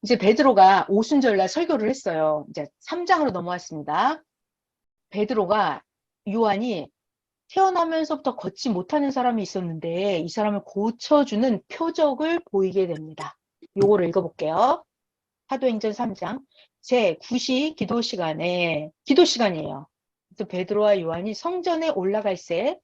이제 베드로가 오순절날 설교를 했어요. 이제 3장으로 넘어왔습니다. 베드로가 요한이 태어나면서부터 걷지 못하는 사람이 있었는데 이 사람을 고쳐주는 표적을 보이게 됩니다. 요거를 읽어볼게요. 사도행전 3장 제9시 기도 시간이에요. 그래서 베드로와 요한이 성전에 올라갈 새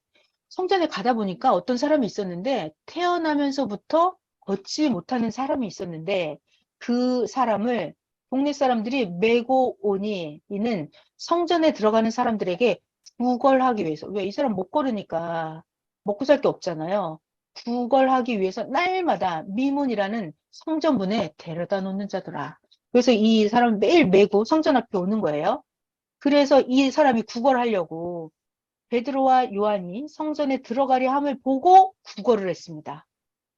성전에 가다 보니까 어떤 사람이 있었는데 태어나면서부터 걷지 못하는 사람이 있었는데 그 사람을 동네 사람들이 메고 오니 이는 성전에 들어가는 사람들에게 구걸하기 위해서 왜 이 사람 못 걸으니까 먹고 살 게 없잖아요. 구걸하기 위해서 날마다 미문이라는 성전문에 데려다 놓는 자더라. 그래서 이 사람 매일 메고 성전 앞에 오는 거예요. 그래서 이 사람이 구걸하려고 베드로와 요한이 성전에 들어가려 함을 보고 구걸을 했습니다.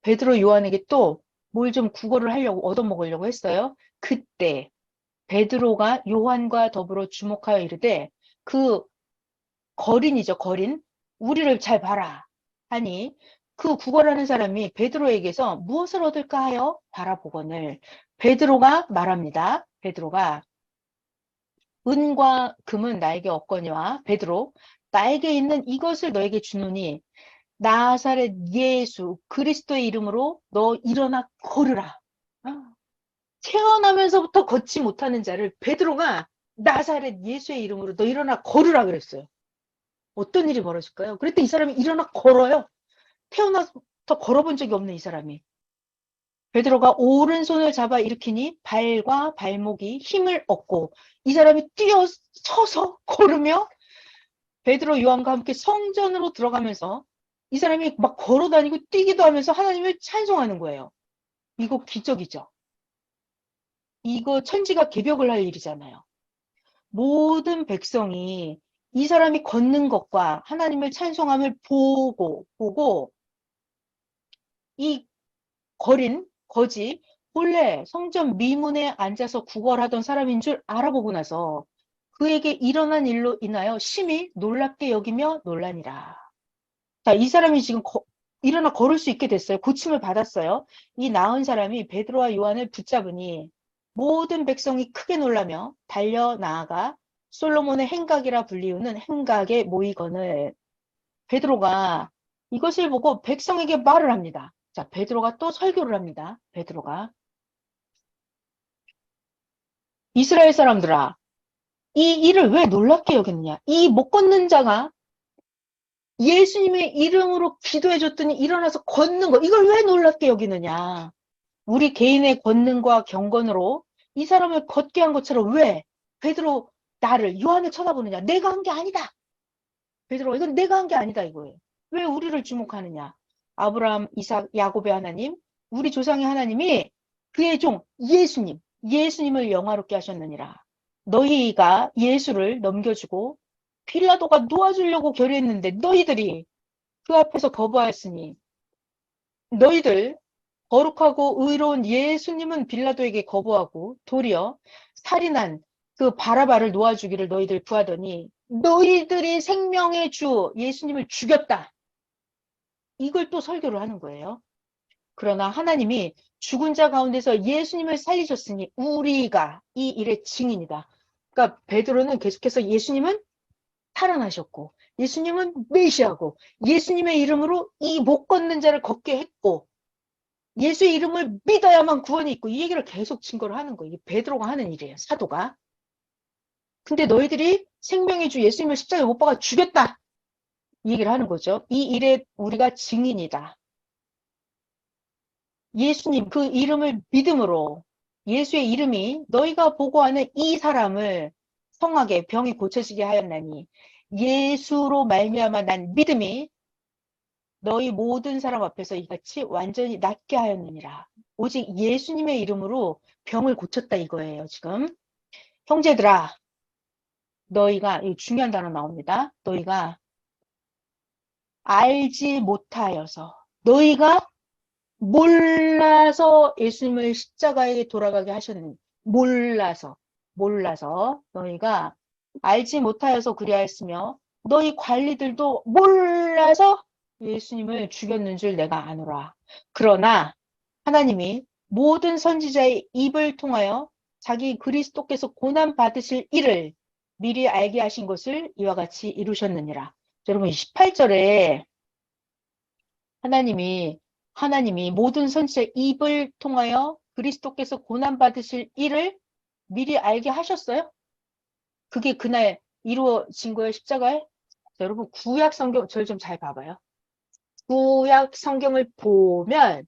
베드로 요한에게 또 뭘 좀 구걸을 하려고 얻어먹으려고 했어요. 그때 베드로가 요한과 더불어 주목하여 이르되 그 거린이죠, 거린. 우리를 잘 봐라 하니 그 구걸하는 사람이 베드로에게서 무엇을 얻을까 하여 바라보거늘 베드로가 말합니다. 베드로가 은과 금은 나에게 없거니와 베드로 나에게 있는 이것을 너에게 주노니 나사렛 예수 그리스도의 이름으로 너 일어나 걸으라. 태어나면서부터 걷지 못하는 자를 베드로가 나사렛 예수의 이름으로 너 일어나 걸으라 그랬어요. 어떤 일이 벌어질까요? 그랬더니 이 사람이 일어나 걸어요. 태어나서 걸어본 적이 없는 이 사람이. 베드로가 오른손을 잡아 일으키니 발과 발목이 힘을 얻고 이 사람이 뛰어서서 걸으며 베드로 요한과 함께 성전으로 들어가면서 이 사람이 막 걸어다니고 뛰기도 하면서 하나님을 찬송하는 거예요. 이거 기적이죠. 이거 천지가 개벽을 할 일이잖아요. 모든 백성이 이 사람이 걷는 것과 하나님을 찬송함을 보고 이 거린 거지 본래 성전 미문에 앉아서 구걸하던 사람인 줄 알아보고 나서 그에게 일어난 일로 인하여 심히 놀랍게 여기며 놀라니라. 자, 이 사람이 지금 일어나 걸을 수 있게 됐어요. 고침을 받았어요. 이 나은 사람이 베드로와 요한을 붙잡으니 모든 백성이 크게 놀라며 달려 나아가 솔로몬의 행각이라 불리우는 행각에 모이거늘 베드로가 이것을 보고 백성에게 말을 합니다. 자, 베드로가 또 설교를 합니다. 베드로가 이스라엘 사람들아, 이 일을 왜 놀랍게 여겼느냐? 이 못 걷는 자가 예수님의 이름으로 기도해 줬더니 일어나서 걷는 거, 이걸 왜 놀랍게 여기느냐? 우리 개인의 권능과 경건으로 이 사람을 걷게 한 것처럼 왜 베드로 나를 요한을 쳐다보느냐? 내가 한 게 아니다. 베드로 이건 내가 한 게 아니다 이거예요. 왜 우리를 주목하느냐? 아브라함, 이삭, 야곱의 하나님, 우리 조상의 하나님이 그의 종 예수님을 영화롭게 하셨느니라. 너희가 예수를 넘겨주고 빌라도가 놓아주려고 결의했는데 너희들이 그 앞에서 거부하였으니 너희들 거룩하고 의로운 예수님은 빌라도에게 거부하고 도리어 살인한 그 바라바를 놓아주기를 너희들 구하더니 너희들이 생명의 주 예수님을 죽였다. 이걸 또 설교를 하는 거예요. 그러나 하나님이 죽은 자 가운데서 예수님을 살리셨으니 우리가 이 일의 증인이다. 그러니까 베드로는 계속해서 예수님은 살아나셨고 예수님은 메시아고 예수님의 이름으로 이 못 걷는 자를 걷게 했고 예수의 이름을 믿어야만 구원이 있고 이 얘기를 계속 증거를 하는 거예요. 이게 베드로가 하는 일이에요. 사도가. 근데 너희들이 생명의 주 예수님을 십자가에 못 박아 죽였다. 이 얘기를 하는 거죠. 이 일에 우리가 증인이다. 예수님 그 이름을 믿음으로 예수의 이름이 너희가 보고하는 이 사람을 성하게 병이 고쳐지게 하였나니 예수로 말미암아 난 믿음이 너희 모든 사람 앞에서 이같이 완전히 낫게 하였느니라. 오직 예수님의 이름으로 병을 고쳤다 이거예요. 지금 형제들아 너희가 이 중요한 단어 나옵니다. 너희가 알지 못하여서 너희가 몰라서 예수님을 십자가에 돌아가게 하셨는 몰라서 너희가 알지 못하여서 그리하였으며 너희 관리들도 몰라서 예수님을 죽였는 줄 내가 아노라. 그러나 하나님이 모든 선지자의 입을 통하여 자기 그리스도께서 고난 받으실 일을 미리 알게 하신 것을 이와 같이 이루셨느니라. 여러분 18절에 하나님이 모든 선지자의 입을 통하여 그리스도께서 고난 받으실 일을 미리 알게 하셨어요? 그게 그날 이루어진 거예요, 십자가에? 자, 여러분 구약 성경 저를 좀 잘 봐봐요. 구약 성경을 보면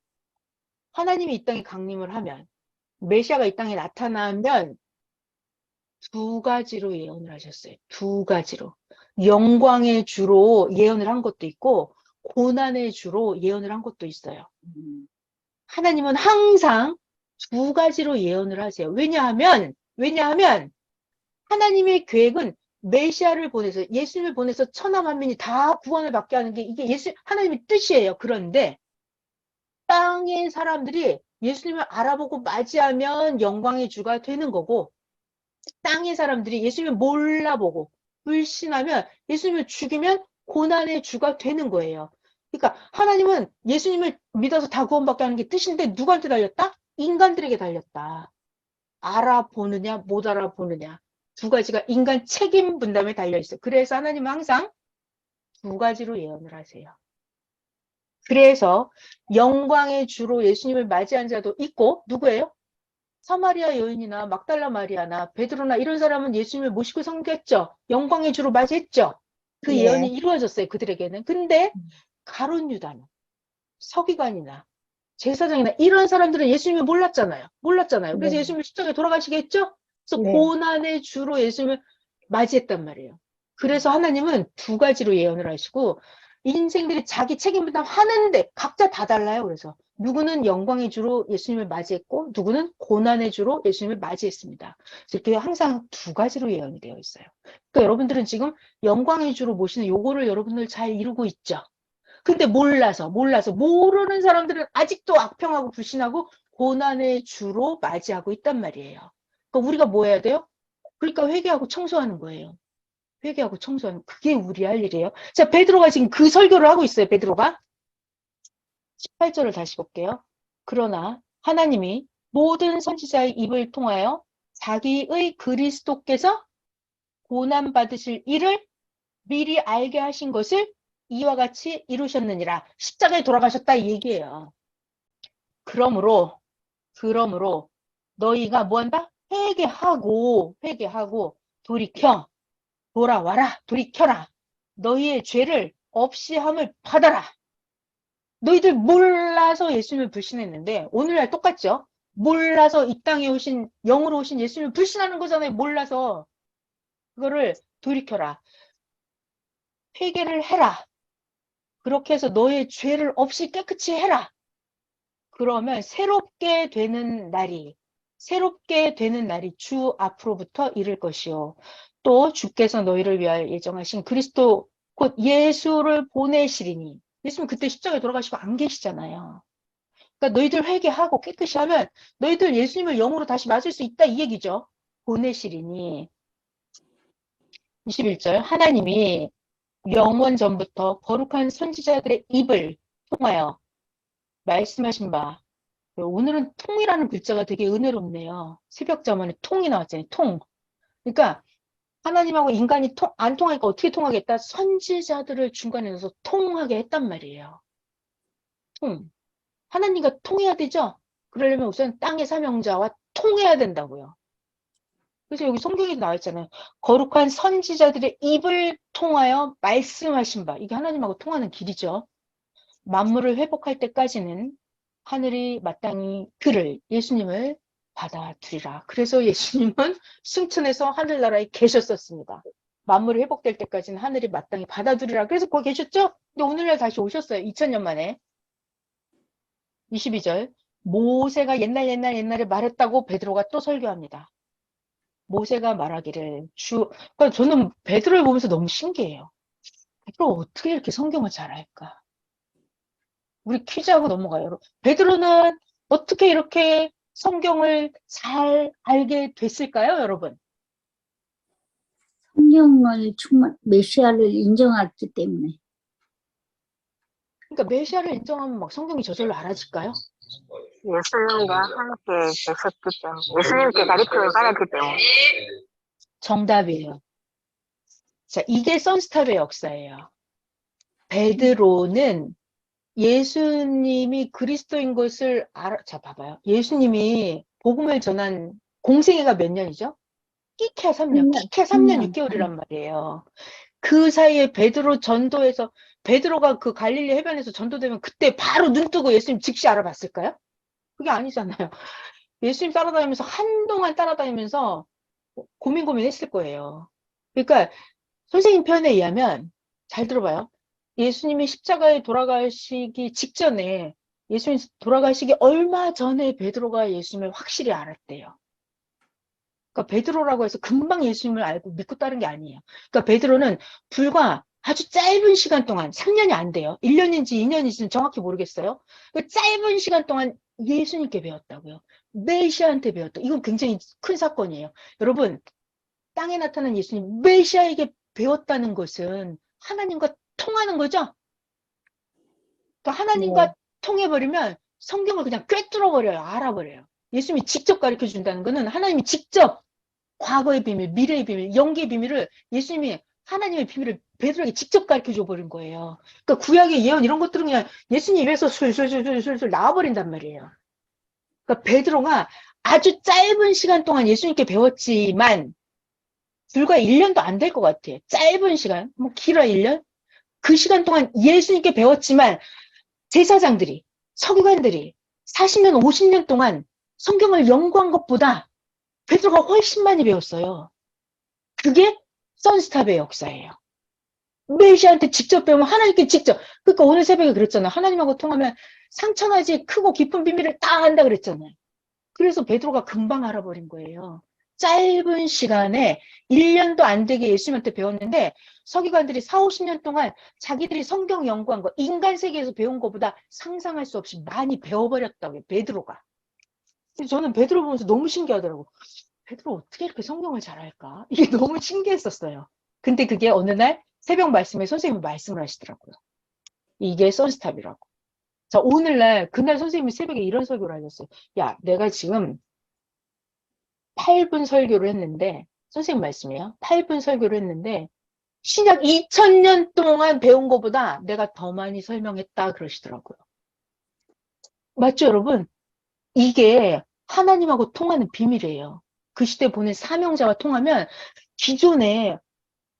하나님이 이 땅에 강림을 하면 메시아가 이 땅에 나타나면 두 가지로 예언을 하셨어요. 두 가지로. 영광의 주로 예언을 한 것도 있고 고난의 주로 예언을 한 것도 있어요. 하나님은 항상 두 가지로 예언을 하세요. 왜냐하면 하나님의 계획은 메시아를 보내서 예수님을 보내서 천하 만민이 다 구원을 받게 하는 게 이게 하나님의 뜻이에요. 그런데 땅의 사람들이 예수님을 알아보고 맞이하면 영광의 주가 되는 거고 땅의 사람들이 예수님을 몰라보고 불신하면 예수님을 죽이면 고난의 주가 되는 거예요. 그러니까 하나님은 예수님을 믿어서 다 구원받게 하는 게 뜻인데 누구한테 달렸다? 인간들에게 달렸다. 알아보느냐 못 알아보느냐 두 가지가 인간 책임 분담에 달려있어요. 그래서 하나님은 항상 두 가지로 예언을 하세요. 그래서 영광의 주로 예수님을 맞이한 자도 있고 누구예요? 사마리아 여인이나 막달라 마리아나 베드로나 이런 사람은 예수님을 모시고 섬겼죠. 영광의 주로 맞이했죠. 그 예언이 예. 이루어졌어요. 그들에게는. 근데 가룟 유다나 서기관이나 제사장이나 이런 사람들은 예수님을 몰랐잖아요. 그래서 네. 예수님을 십자가에 돌아가시게 했죠. 그래서 네. 고난의 주로 예수님을 맞이했단 말이에요. 그래서 하나님은 두 가지로 예언을 하시고 인생들이 자기 책임 분담하는데 각자 다 달라요. 그래서 누구는 영광의 주로 예수님을 맞이했고 누구는 고난의 주로 예수님을 맞이했습니다. 이렇게 항상 두 가지로 예언이 되어 있어요. 그러니까 여러분들은 지금 영광의 주로 모시는 요거를 여러분들 잘 이루고 있죠. 근데 몰라서 모르는 사람들은 아직도 악평하고 불신하고 고난의 주로 맞이하고 있단 말이에요. 그러니까 우리가 뭐 해야 돼요? 그러니까 회개하고 청소하는 거예요. 회개하고 청소하는 그게 우리 할 일이에요. 자, 베드로가 지금 그 설교를 하고 있어요. 베드로가 18절을 다시 볼게요. 그러나 하나님이 모든 선지자의 입을 통하여 자기의 그리스도께서 고난 받으실 일을 미리 알게 하신 것을 이와 같이 이루셨느니라. 십자가에 돌아가셨다 이 얘기예요. 그러므로 너희가 뭐한다? 회개하고 돌이켜라. 너희의 죄를 없이함을 받아라. 너희들 몰라서 예수님을 불신했는데 오늘날 똑같죠? 몰라서 이 땅에 오신 영으로 오신 예수님을 불신하는 거잖아요. 몰라서 그거를 돌이켜라. 회개를 해라. 그렇게 해서 너의 죄를 없이 깨끗이 해라. 그러면 새롭게 되는 날이 주 앞으로부터 이를 것이요. 또 주께서 너희를 위하여 예정하신 그리스도 곧 예수를 보내시리니 예수님 그때 십자가에 돌아가시고 안 계시잖아요. 그러니까 너희들 회개하고 깨끗이 하면 너희들 예수님을 영으로 다시 맞을 수 있다 이 얘기죠. 보내시리니 21절 하나님이 영원 전부터 거룩한 선지자들의 입을 통하여 말씀하신 바 오늘은 통이라는 글자가 되게 은혜롭네요. 새벽자문에 통이 나왔잖아요. 통. 그러니까 하나님하고 인간이 안 통하니까 어떻게 통하겠다? 선지자들을 중간에 넣어서 통하게 했단 말이에요. 통. 하나님과 통해야 되죠? 그러려면 우선 땅의 사명자와 통해야 된다고요. 그래서 여기 성경에 나와 있잖아요. 거룩한 선지자들의 입을 통하여 말씀하신 바. 이게 하나님하고 통하는 길이죠. 만물을 회복할 때까지는 하늘이 마땅히 예수님을 받아들이라. 그래서 예수님은 승천해서 하늘나라에 계셨었습니다. 만물이 회복될 때까지는 하늘이 마땅히 받아들이라. 그래서 거기 계셨죠? 근데 오늘날 다시 오셨어요. 2000년 만에. 22절. 모세가 옛날에 말했다고 베드로가 또 설교합니다. 모세가 말하기를 그러니까 저는 베드로를 보면서 너무 신기해요. 베드로 어떻게 이렇게 성경을 잘 알까? 우리 퀴즈하고 넘어가요. 베드로는 어떻게 이렇게 성경을 잘 알게 됐을까요, 여러분? 성경을 메시아를 인정했기 때문에. 그러니까 메시아를 인정하면 막 성경이 저절로 알아질까요? 예수님과 함께 계셨기 때문에, 예수님께 가르침을 받았기 때문에. 정답이에요. 자, 이게 선스탑의 역사예요. 베드로는 예수님이 그리스도인 것을 자, 봐봐요. 예수님이 복음을 전한 공생애가 몇 년이죠? 끼케 3년, 끼케 3년 6개월이란 말이에요. 그 사이에 베드로 전도해서, 베드로가 그 갈릴리 해변에서 전도되면 그때 바로 눈 뜨고 예수님 즉시 알아봤을까요? 그게 아니잖아요. 예수님 따라다니면서 한동안 따라다니면서 고민했을 거예요. 그러니까 선생님 표현에 의하면, 잘 들어봐요. 예수님이 십자가에 돌아가시기 직전에, 예수님 돌아가시기 얼마 전에 베드로가 예수님을 확실히 알았대요. 그러니까 베드로라고 해서 금방 예수님을 알고 믿고 따른 게 아니에요. 그러니까 베드로는 불과 아주 짧은 시간 동안, 3년이 안 돼요. 1년인지 2년인지는 정확히 모르겠어요. 그 짧은 시간 동안 예수님께 배웠다고요. 메시아한테 배웠다. 이건 굉장히 큰 사건이에요. 여러분, 땅에 나타난 예수님, 메시아에게 배웠다는 것은 하나님과 통하는 거죠? 그러니까 하나님과 통해버리면 성경을 그냥 꿰뚫어버려요. 알아버려요. 예수님이 직접 가르쳐 준다는 것은 하나님이 직접 과거의 비밀, 미래의 비밀, 영계의 비밀을 예수님이 하나님의 비밀을 베드로에게 직접 가르쳐 줘버린 거예요. 그러니까 구약의 예언 이런 것들은 그냥 예수님 입에서 술술 나와버린단 말이에요. 그러니까 베드로가 아주 짧은 시간 동안 예수님께 배웠지만 불과 1년도 안 될 것 같아요. 짧은 시간, 뭐 길어야 1년? 그 시간 동안 예수님께 배웠지만 제사장들이, 서기관들이 40년, 50년 동안 성경을 연구한 것보다 베드로가 훨씬 많이 배웠어요. 그게 선스탑의 역사예요. 메시아한테 직접 배우면 하나님께 직접. 그러니까 오늘 새벽에 그랬잖아요. 하나님하고 통하면 상천하지 크고 깊은 비밀을 다 안다 그랬잖아요. 그래서 베드로가 금방 알아버린 거예요. 짧은 시간에 1년도 안 되게 예수님한테 배웠는데 서기관들이 4, 50년 동안 자기들이 성경 연구한 거, 인간 세계에서 배운 것보다 상상할 수 없이 많이 배워버렸다고요. 베드로가. 저는 베드로 보면서 너무 신기하더라고. 베드로 어떻게 이렇게 성경을 잘할까? 이게 너무 신기했었어요. 근데 그게 어느 날 새벽 말씀에 선생님이 말씀을 하시더라고요. 이게 선스탑이라고. 자, 오늘날, 그날 선생님이 새벽에 이런 설교를 하셨어요. 야, 내가 지금 8분 설교를 했는데, 선생님 말씀이에요. 8분 설교를 했는데, 신약 2000년 동안 배운 것보다 내가 더 많이 설명했다 그러시더라고요. 맞죠, 여러분? 이게 하나님하고 통하는 비밀이에요. 그 시대 보낸 사명자와 통하면 기존에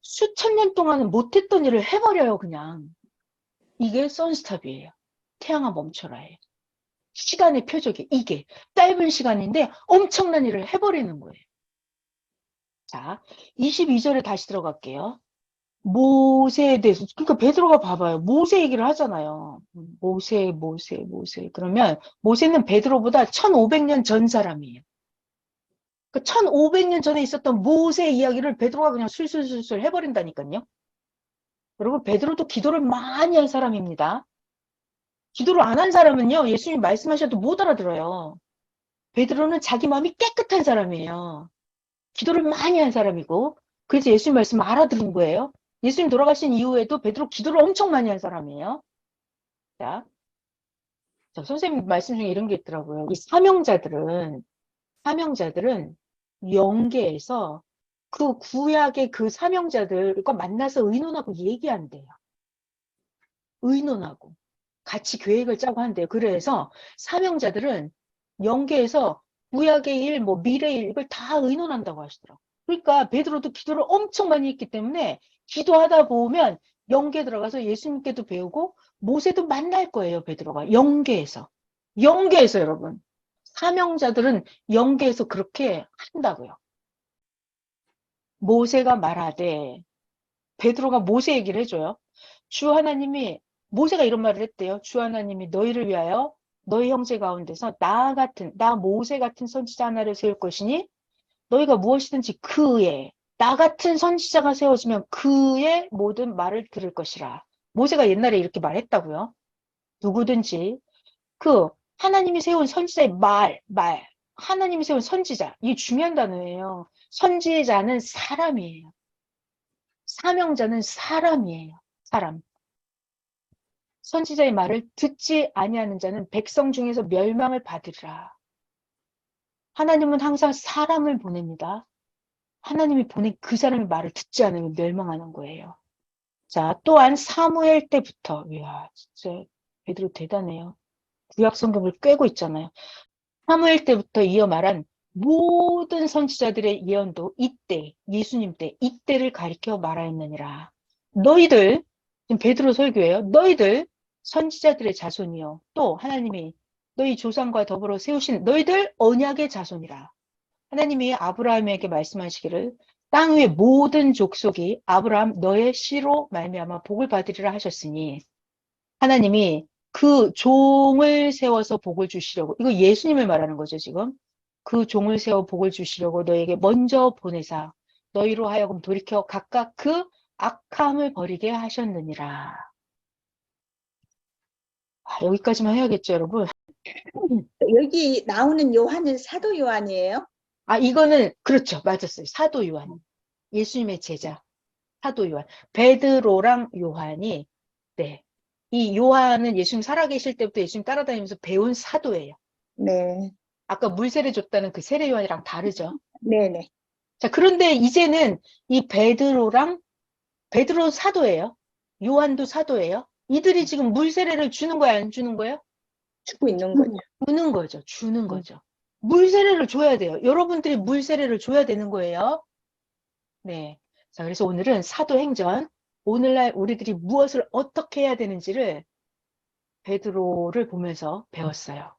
수천 년 동안은 못했던 일을 해버려요, 그냥. 이게 선스탑이에요. 태양아 멈춰라예요. 시간의 표적이 이게 짧은 시간인데 엄청난 일을 해버리는 거예요. 자, 22절에 다시 들어갈게요. 모세에 대해서, 그러니까 베드로가 봐봐요. 모세 얘기를 하잖아요. 모세. 그러면 모세는 베드로보다 1500년 전 사람이에요. 그 1500년 전에 있었던 모세 이야기를 베드로가 그냥 술술술술 해버린다니까요. 여러분, 베드로도 기도를 많이 한 사람입니다. 기도를 안 한 사람은요, 예수님 말씀하셔도 못 알아들어요. 베드로는 자기 마음이 깨끗한 사람이에요. 기도를 많이 한 사람이고, 그래서 예수님 말씀 알아들은 거예요. 예수님 돌아가신 이후에도 베드로 기도를 엄청 많이 한 사람이에요. 자, 선생님 말씀 중에 이런 게 있더라고요. 이 사명자들은 영계에서 그 구약의 그 사명자들과 만나서 의논하고 얘기한대요. 의논하고 같이 계획을 짜고 한대요. 그래서 사명자들은 영계에서 구약의 일, 뭐 미래의 일, 이걸 다 의논한다고 하시더라고요. 그러니까 베드로도 기도를 엄청 많이 했기 때문에 기도하다 보면 영계 들어가서 예수님께도 배우고 모세도 만날 거예요. 베드로가 영계에서 여러분, 사명자들은 영계에서 그렇게 한다고요. 모세가 말하되, 베드로가 모세 얘기를 해줘요. 주 하나님이, 모세가 이런 말을 했대요. 주 하나님이 너희를 위하여 너희 형제 가운데서 나 모세 같은 선지자 하나를 세울 것이니 너희가 무엇이든지 나 같은 선지자가 세워지면 그의 모든 말을 들을 것이라. 모세가 옛날에 이렇게 말했다고요. 누구든지 하나님이 세운 선지자의 하나님이 세운 선지자, 이게 중요한 단어예요. 선지자는 사람이에요. 사명자는 사람이에요. 사람. 선지자의 말을 듣지 아니하는 자는 백성 중에서 멸망을 받으리라. 하나님은 항상 사람을 보냅니다. 하나님이 보낸 그 사람의 말을 듣지 않으면 멸망하는 거예요. 자, 또한 사무엘 때부터, 이야, 진짜 베드로 대단해요. 구약 성경을 꿰고 있잖아요. 사무엘 때부터 이어 말한 모든 선지자들의 예언도 이때, 예수님 때, 이때를 가리켜 말하였느니라. 너희들, 지금 베드로 설교예요. 너희들 선지자들의 자손이요. 또 하나님이 너희 조상과 더불어 세우신 너희들 언약의 자손이라. 하나님이 아브라함에게 말씀하시기를 땅 위의 모든 족속이 아브라함 너의 씨로 말미암아 복을 받으리라 하셨으니 하나님이 그 종을 세워서 복을 주시려고, 이거 예수님을 말하는 거죠, 지금. 그 종을 세워 복을 주시려고 너에게 먼저 보내사 너희로 하여금 돌이켜 각각 그 악함을 버리게 하셨느니라. 여기까지만 해야겠죠, 여러분. 여기 나오는 요한은 사도 요한이에요? 이거는 그렇죠, 맞았어요. 사도 요한, 예수님의 제자 사도 요한. 베드로랑 요한이, 네, 이 요한은 예수님 살아계실 때부터 예수님 따라다니면서 배운 사도예요. 네. 아까 물 세례 줬다는 그 세례 요한이랑 다르죠. 네네. 자, 그런데 이제는 이 베드로 사도예요. 요한도 사도예요. 이들이 지금 물 세례를 주는 거야, 안 주는 거예요? 주고 있는 거죠. 주는 거죠. 주는 거죠. 물 세례를 줘야 돼요. 여러분들이 물 세례를 줘야 되는 거예요. 네. 자, 그래서 오늘은 사도행전, 오늘날 우리들이 무엇을 어떻게 해야 되는지를 베드로를 보면서 배웠어요.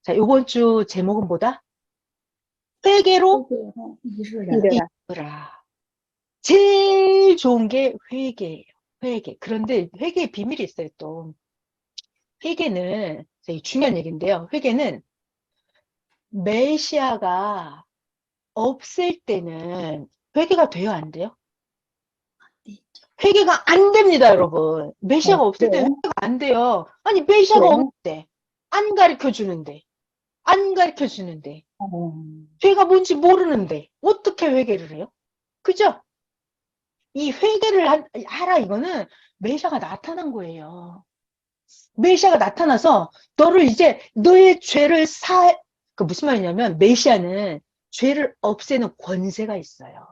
자, 요번 주 제목은 뭐다? 회개로 이르라. 이르라. 제일 좋은 게 회개예요. 회개. 그런데 회개의 비밀이 있어요, 또. 회개는 되게 중요한 얘기인데요. 회개는 메시아가 없을 때는 회개가 돼요, 안 돼요? 회개가 안 됩니다, 여러분. 메시아가 없을 때는 회개가 안 돼요. 아니, 메시아가 네. 없는데. 안 가르쳐 주는데. 안 가르쳐 주는데. 죄가 뭔지 모르는데. 어떻게 회개를 해요? 그죠? 이 회개를 하라, 이거는 메시아가 나타난 거예요. 메시아가 나타나서 너를 이제 너의 죄를 그 무슨 말이냐면 메시아는 죄를 없애는 권세가 있어요.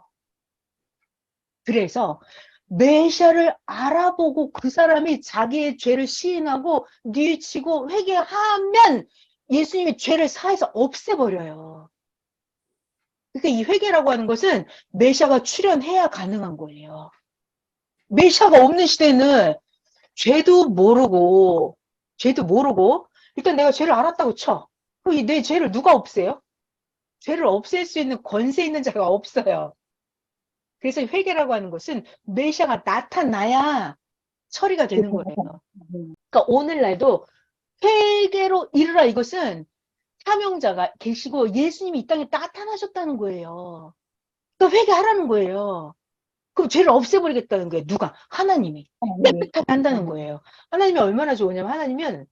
그래서 메시아를 알아보고 그 사람이 자기의 죄를 시인하고 뉘우치고 회개하면 예수님이 죄를 사해서 없애버려요. 그러니까 이 회개라고 하는 것은 메시아가 출현해야 가능한 거예요. 메시아가 없는 시대는 죄도 모르고 일단 내가 죄를 알았다고 쳐. 그럼 내 죄를 누가 없애요? 죄를 없앨 수 있는 권세 있는 자가 없어요. 그래서 회개라고 하는 것은 메시아가 나타나야 처리가 되는 거예요. 그러니까 오늘날도 회개로 이르라, 이것은 사명자가 계시고 예수님이 이 땅에 나타나셨다는 거예요. 그러니까 회개하라는 거예요. 그럼 죄를 없애버리겠다는 거예요. 누가? 하나님이. 깨끗하게 한다는 거예요. 하나님이 얼마나 좋으냐면, 하나님은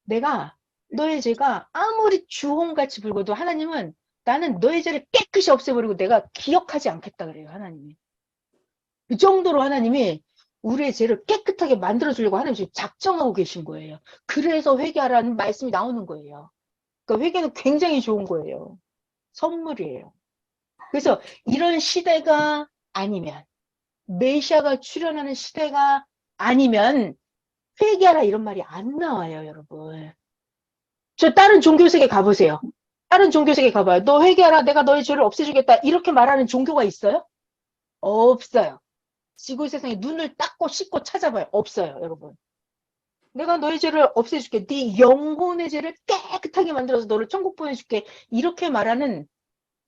내가 너의 죄가 아무리 주홍같이 붉어도 하나님은 나는 너의 죄를 깨끗이 없애버리고 내가 기억하지 않겠다 그래요, 하나님이. 그 정도로 하나님이 우리의 죄를 깨끗하게 만들어주려고 하나님 지금 작정하고 계신 거예요. 그래서 회개하라는 말씀이 나오는 거예요. 그러니까 회개는 굉장히 좋은 거예요. 선물이에요. 그래서 이런 시대가 아니면, 메시아가 출현하는 시대가 아니면 회개하라 이런 말이 안 나와요, 여러분. 저 다른 종교색에 가보세요. 다른 종교색에 가봐요. 너 회개하라, 내가 너의 죄를 없애주겠다, 이렇게 말하는 종교가 있어요? 없어요. 지구 세상에 눈을 닦고 씻고 찾아봐요. 없어요, 여러분. 내가 너의 죄를 없애줄게. 네 영혼의 죄를 깨끗하게 만들어서 너를 천국 보내줄게. 이렇게 말하는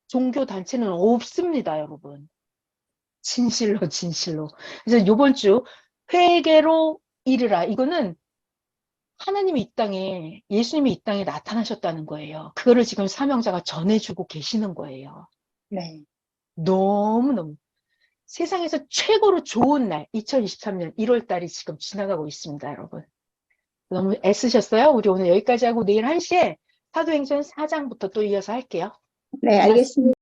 종교 단체는 없습니다, 여러분. 진실로, 진실로. 그래서 요번 주 회개로 이르라, 이거는 하나님이 이 땅에, 예수님이 이 땅에 나타나셨다는 거예요. 그거를 지금 사명자가 전해주고 계시는 거예요. 네. 너무너무 세상에서 최고로 좋은 날, 2023년 1월 달이 지금 지나가고 있습니다, 여러분. 너무 애쓰셨어요? 우리 오늘 여기까지 하고 내일 1시에 사도행전 4장부터 또 이어서 할게요. 네, 알겠습니다.